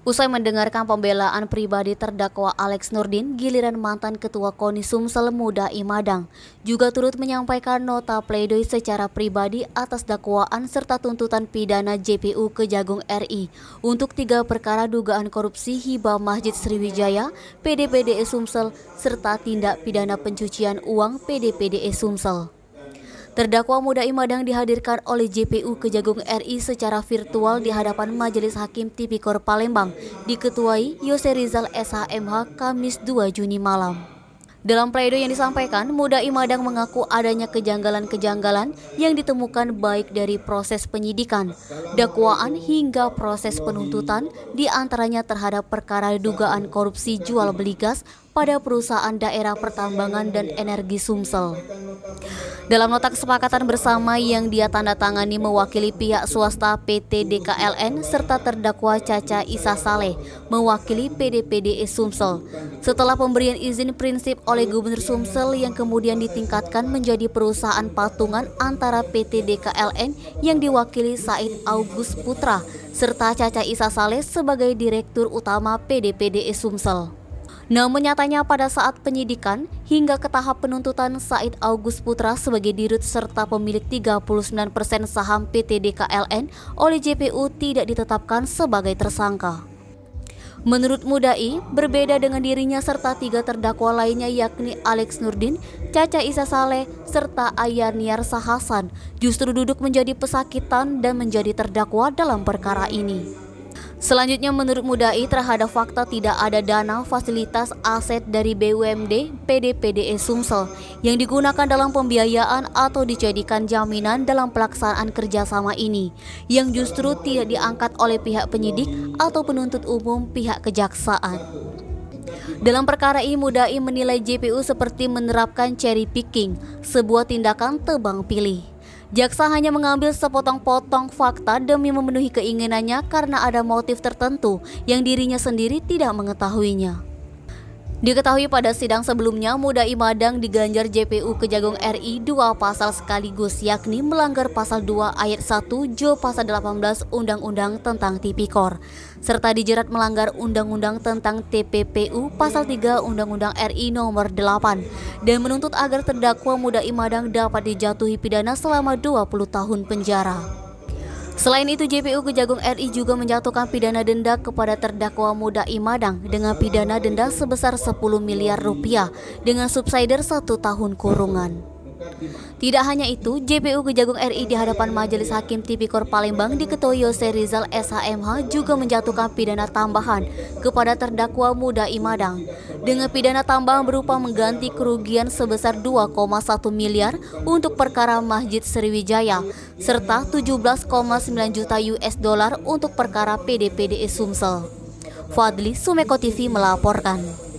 Usai mendengarkan pembelaan pribadi terdakwa Alex Nurdin, giliran mantan Ketua KONI Sumsel Mudai Madang juga turut menyampaikan nota pledoi secara pribadi atas dakwaan serta tuntutan pidana JPU Kejagung RI untuk 3 perkara dugaan korupsi hibah Masjid Sriwijaya, PDPDE Sumsel, serta tindak pidana pencucian uang PDPDE Sumsel. Terdakwa Mudai Madang dihadirkan oleh JPU Kejagung RI secara virtual di hadapan Majelis Hakim Tipikor Palembang, diketuai Yose Rizal SHMH Kamis 2 Juni malam. Dalam pledoi yang disampaikan, Mudai Madang mengaku adanya kejanggalan-kejanggalan yang ditemukan baik dari proses penyidikan, dakwaan hingga proses penuntutan, di antaranya terhadap perkara dugaan korupsi jual beli gas pada perusahaan daerah pertambangan dan energi Sumsel. Dalam nota kesepakatan bersama yang dia tanda tangani mewakili pihak swasta PT DKLN serta terdakwa Caca Isa Saleh mewakili PDPDE Sumsel. Setelah pemberian izin prinsip oleh Gubernur Sumsel yang kemudian ditingkatkan menjadi perusahaan patungan antara PT DKLN yang diwakili Said August Putra serta Caca Isa Saleh sebagai Direktur Utama PDPDE Sumsel. Namun nyatanya pada saat penyidikan hingga ke tahap penuntutan, Said August Putra sebagai dirut serta pemilik 39% saham PT DKLN oleh JPU tidak ditetapkan sebagai tersangka. Menurut Mudai, berbeda dengan dirinya serta 3 terdakwa lainnya yakni Alex Nurdin, Caca Isa Saleh, serta Ayaniar Hasan justru duduk menjadi pesakitan dan menjadi terdakwa dalam perkara ini. Selanjutnya, menurut Mudai, terhadap fakta tidak ada dana fasilitas aset dari BUMD PDPDE Sumsel yang digunakan dalam pembiayaan atau dijadikan jaminan dalam pelaksanaan kerjasama ini, yang justru tidak diangkat oleh pihak penyidik atau penuntut umum pihak kejaksaan. Dalam perkara ini, Mudai menilai JPU seperti menerapkan cherry picking, sebuah tindakan tebang pilih. Jaksa hanya mengambil sepotong-potong fakta demi memenuhi keinginannya karena ada motif tertentu yang dirinya sendiri tidak mengetahuinya. Diketahui pada sidang sebelumnya, Mudai Madang diganjar JPU Kejagung RI 2 pasal sekaligus, yakni melanggar pasal 2 ayat 1 Jo pasal 18 Undang-Undang tentang Tipikor, serta dijerat melanggar Undang-Undang tentang TPPU pasal 3 Undang-Undang RI nomor 8 dan menuntut agar terdakwa Mudai Madang dapat dijatuhi pidana selama 20 tahun penjara. Selain itu, JPU Kejagung RI juga menjatuhkan pidana denda kepada terdakwa Mudai Madang dengan pidana denda sebesar 10 miliar rupiah dengan subsidiar 1 tahun kurungan. Tidak hanya itu, JPU Kejagung RI di hadapan Majelis Hakim Tipikor Palembang diketuai Yose Rizal SHMH juga menjatuhkan pidana tambahan kepada terdakwa Mudai Madang dengan pidana tambahan berupa mengganti kerugian sebesar 2,1 miliar untuk perkara Masjid Sriwijaya serta 17,9 juta US dollar untuk perkara PDPDE Sumsel. Fadli, Sumeko TV melaporkan.